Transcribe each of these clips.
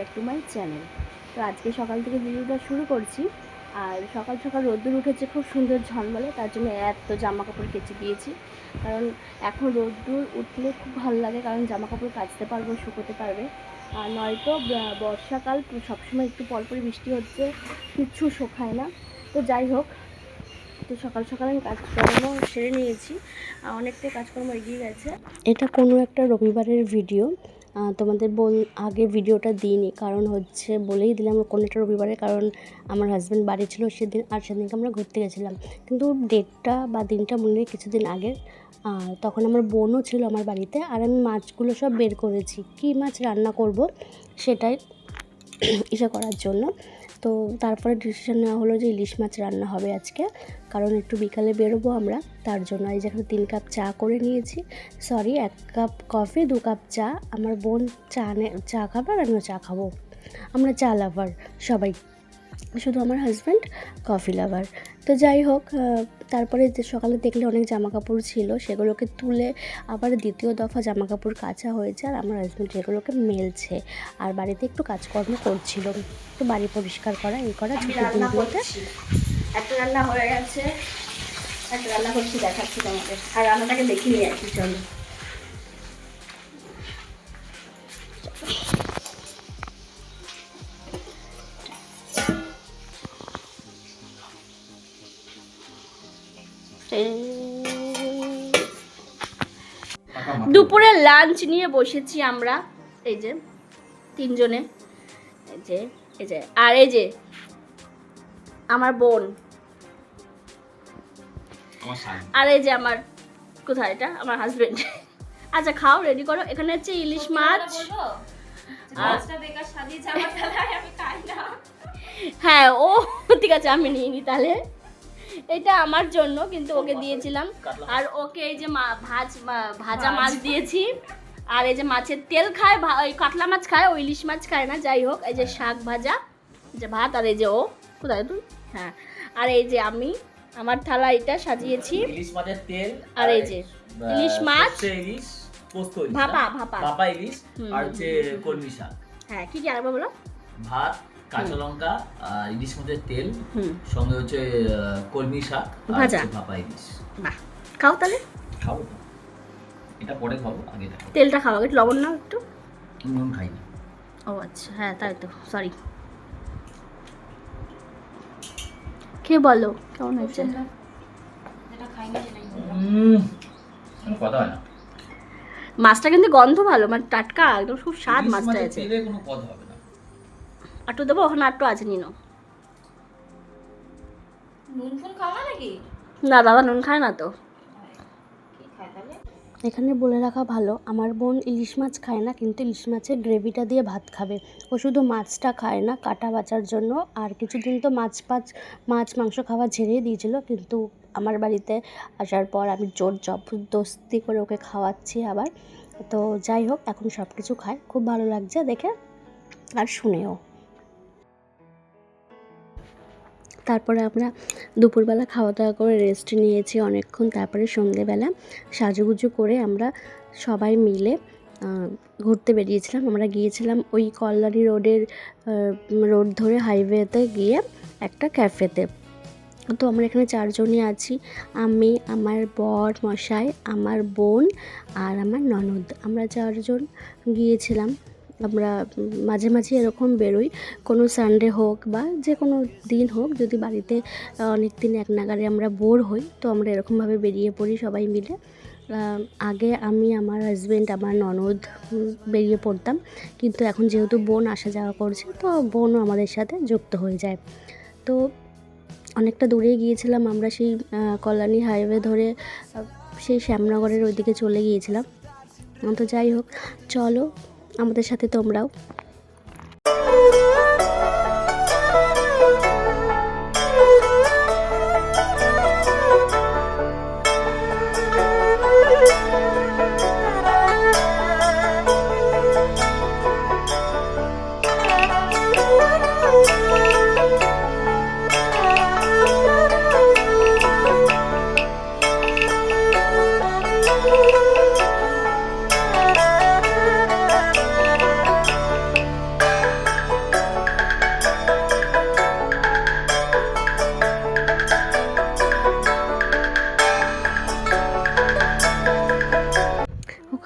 Back to my channel. তো আজকে সকাল থেকে ভিডিওটা শুরু করছি। আর সকাল সকাল রোদ্দুর উঠেছে খুব সুন্দর ঝলমলে, তার জন্য এত জামা কাপড় কেচে দিয়েছি। কারণ এখন রোদ্দুর উঠলে খুব ভালো লাগে, কারণ জামা কাপড় কাচতে পারবো, শুকোতে পারবে। আর নয়তো বর্ষাকাল সবসময় একটু পরপরই বৃষ্টি হচ্ছে, কিচ্ছু শোকায় না। তো যাই হোক, তো সকাল সকাল আমি কাজকর্ম সেরে নিয়েছি, অনেকটাই কাজকর্ম এগিয়ে গেছে। এটা কোনো একটা রবিবারের ভিডিও, তোমাদের আগে ভিডিওটা দিইনি, কারণ হচ্ছে বলেই দিলাম কোনো একটা রবিবারে, কারণ আমার হাজব্যান্ড বাড়ি ছিল সেদিন, আর সেদিনকে আমরা ঘুরতে গেছিলাম। কিন্তু ডেটটা বা দিনটা মনে নেই, কিছুদিন আগের। তখন আমার বোনও ছিল আমার বাড়িতে, আর আমি মাছগুলো সব বের করেছি, কী মাছ রান্না করব সেটাই করার জন্য। তো তারপরে ডিসিশন নেওয়া হলো যে ইলিশ মাছ রান্না হবে আজকে, কারণ একটু বিকালে বেরোবো আমরা, তার জন্য। এই যেখানে 3 কাপ চা করে নিয়েছি, 1 কাপ কফি, 2 কাপ চা। আমার বোন চা খাবে আর আমিও চা খাবো, আমরা চা লাভার সবাই, শুধু আমার হাজব্যান্ড কফি লাভার। তো যাই হোক, তারপরে সকালে দেখলে অনেক জামা কাপড় ছিল, সেগুলোকে তুলে আবার দ্বিতীয় দফা জামা কাপড় কাচা হয়েছে, আর আমার হাজব্যান্ড সেগুলোকে মেলছে, আর বাড়িতে একটু কাজকর্ম করছিল, একটু বাড়ি পরিষ্কার করা এই করা ছুটির দিনগুলোতে। একটা রান্না হয়ে গেছে, একটা রান্না করছি, দেখাচ্ছি তোমাকে, আর রান্নাটাকে দেখিয়ে নিয়ে আসি, চলো। দুপুরে লাঞ্চ নিয়ে বসেছি আমরা, এই যে 3 জনে, এই যে আর এই যে আমার বোন, আর এই যে আমার, কোথায় এটা, আমার হাজবেন্ড। আচ্ছা খাও, রেডি করো। এখানে হচ্ছে ইলিশ মাছ। হ্যাঁ ও ঠিক আছে, আমি নিয়ে নি তাহলে, এটা আমার জন্য, কিন্তু ওকে দিয়েছিলাম। আর ওকে এই যে ভাজা মাছ দিয়েছি, আর এই যে মাছের তেল খায়, ওই কাতলা মাছ খায়, ওই ইলিশ মাছ খায় না। যাই হোক, এই যে শাক ভাজা, যে ভাত, আর এই যে ও, কোথায় তুই, হ্যাঁ, আর এই যে আমি আমার থালা এটা সাজিয়েছি, ইলিশ মাছের তেল, আর এই যে ইলিশ মাছ, ইলিশ পোস্ত, ভাপা ইলিশ, আর হচ্ছে কলমি শাক। হ্যাঁ, কি কি আরেকবার বলো। ভাত, কাঁচা লঙ্কা, ইলিশ মাছের তেল, সঙ্গে হচ্ছে কলমি শাক, ভাজা, ভাপা ইলিশ। বাহ, খাও তাহলে। খাবো তো, এটা পরে খাবো, আগে খাবো। তেলটা খাওয়া, একটু লবণ নাও একটু। নুন খাই না। ও আচ্ছা, হ্যাঁ তাই তো, সরি। কে বলো কেমন হয়েছে? কথা হয় না, মাছটা কিন্তু গন্ধ ভালো, মানে টাটকা একদম, খুব স্বাদ মাছটা আছে। তেলে কোনো কথা হবে না। আটু দেবো, ওখানে আটু আছে, নিনো। নুন ফুন খাওয়া নাকি? না দাদা নুন খায় না তো। এখানে বলে রাখা ভালো, আমার বোন ইলিশ মাছ খায় না, কিন্তু ইলিশ মাছের গ্রেভিটা দিয়ে ভাত খাবে। ও শুধু মাছটা খায় না কাটা বাঁচার জন্য, আর কিছুদিন তো মাছ মাংস খাওয়া ছেড়েই দিয়েছিল, কিন্তু আমার বাড়িতে আসার পর আমি জোর জবরদস্তি করে ওকে খাওয়াচ্ছি আবার। তো যাই হোক, এখন সব কিছু খায়, খুব ভালো লাগছে দেখে আর শুনেও। তারপরে আমরা দুপুরবেলা খাওয়া দাওয়া করে রেস্ট নিয়েছি অনেকক্ষণ, তারপরে সন্ধেবেলা সাজুগুজু করে আমরা সবাই মিলে ঘুরতে বেরিয়েছিলাম। আমরা গিয়েছিলাম ওই কল্যাণী রোড ধরে হাইওয়েতে গিয়ে একটা ক্যাফেতে। তো আমরা এখানে 4 জনই আছি, আমি, আমার বর মশাই, আমার বোন আর আমার ননদ, আমরা 4 জন গিয়েছিলাম। আমরা মাঝে মাঝে এরকম বেরোই, কোনো সানডে হোক বা যে কোনো দিন হোক, যদি বাড়িতে অনেক দিন এক নাগারে আমরা বোর হই, তো আমরা এরকমভাবে বেরিয়ে পড়ি সবাই মিলে। আগে আমি, আমার হাজব্যান্ড, আমার ননদ বেরিয়ে পড়তাম, কিন্তু এখন যেহেতু বোন আসা যাওয়া করছে, তো বোনও আমাদের সাথে যুক্ত হয়ে যায়। তো অনেকটা দূরে গিয়েছিলাম আমরা, সেই কল্যাণী হাইওয়ে ধরে সেই শ্যামনগরের ওইদিকে চলে গিয়েছিলাম। তো যাই হোক, চলো আমাদের সাথে তোমরাও।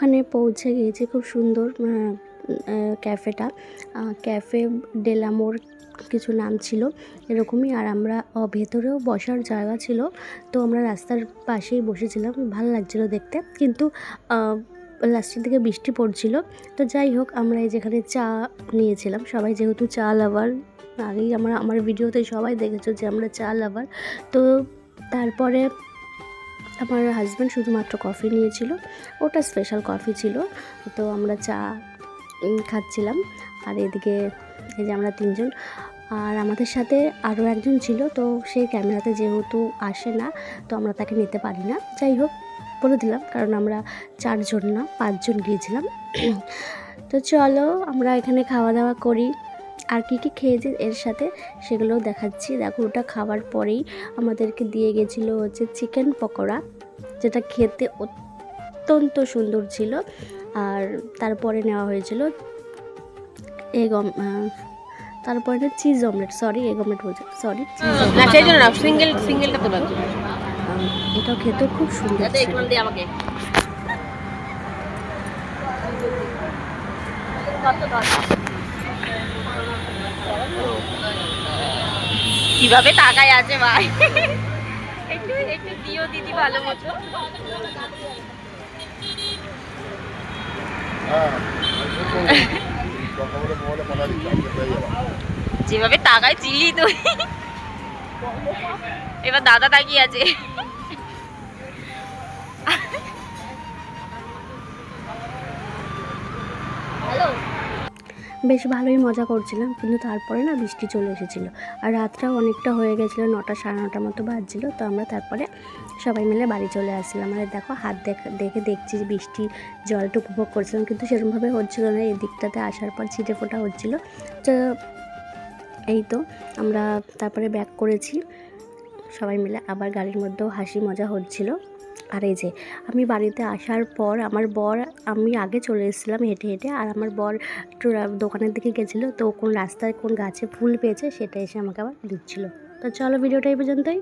ওখানে পৌঁছে গিয়েছি, খুব সুন্দর ক্যাফেটা, ক্যাফে ডেলামোর কিছু নাম ছিল এরকমই। আর আমরা ভেতরেও বসার জায়গা ছিল, তো আমরা রাস্তার পাশেই বসেছিলাম, ভালো লাগছিল দেখতে। কিন্তু লাস্টের দিকে বৃষ্টি পড়ছিল। তো যাই হোক, আমরা এই যেখানে চা নিয়েছিলাম, সবাই যেহেতু চা লাভার, আগেই আমার ভিডিওতে সবাই দেখেছো যে আমরা চা লাভার। তো তারপরে আমার হাজব্যান্ড শুধুমাত্র কফি নিয়েছিল, ওটা স্পেশাল কফি ছিল। তো আমরা চা খাচ্ছিলাম। আর এদিকে এই যে আমরা তিনজন, আর আমাদের সাথে আরও একজন ছিল, তো সেই ক্যামেরাতে যেহেতু আসে না, তো আমরা তাকে নিতে পারি না। যাই হোক, বলে দিলাম, কারণ আমরা 4 জন না 5 জন গিয়েছিলাম। তো চলো আমরা এখানে খাওয়া দাওয়া করি। আর কী কী খেয়েছি এর সাথে সেগুলোও দেখাচ্ছি। দেখো, ওটা খাওয়ার পরেই আমাদেরকে দিয়ে গেছিলো হচ্ছে চিকেন পকোড়া, যেটা খেতে অত্যন্ত সুন্দর ছিল। আর তারপরে নেওয়া হয়েছিল তারপরে cheese omelette, sorry egg omelette বলছি, সরি চিজ না সেই জন্য না, সিঙ্গেলটা তোলার জন্য। এটাও খেতেও খুব সুন্দর ছিল। আমাকে কিভাবে তাকায় আছে ভাই, একটু একটু দিও দিদি ভালো মতো। যেভাবে তাকায় চিলি তুই, এবার দাদা তাকিয়ে আছে। বেশ ভালোই মজা করছিলাম, কিন্তু তারপরে না বৃষ্টি চলে এসেছিলো। আর রাতটাও অনেকটা হয়ে গেছিলো, 9টা সাড়ে 9টার মতো বাজছিলো। তো আমরা তারপরে সবাই মিলে বাড়ি চলে আসছিলাম। আর দেখো, হাত দেখে দেখছি যে বৃষ্টির জলটা উপভোগ করছিলাম, কিন্তু সেরকমভাবে হচ্ছিলো না। এই দিকটাতে আসার পর ছিটে ফোটা হচ্ছিলো। তো এই তো আমরা তারপরে ব্যাক করেছি সবাই মিলে, আবার গাড়ির মধ্যেও হাসি মজা হচ্ছিলো। আর এই যে আমি বাড়িতে আসার পর আমার বর, আমি আগে চলে এসেছিলাম হেঁটে হেঁটে, আর আমার বর একটু দোকানের দিকে গেছিলো, তো কোন রাস্তায় কোন গাছে ফুল পেয়েছে সেটা এসে আমাকে আবার দিচ্ছিলো। তো চলো, ভিডিওটা এই পর্যন্তই।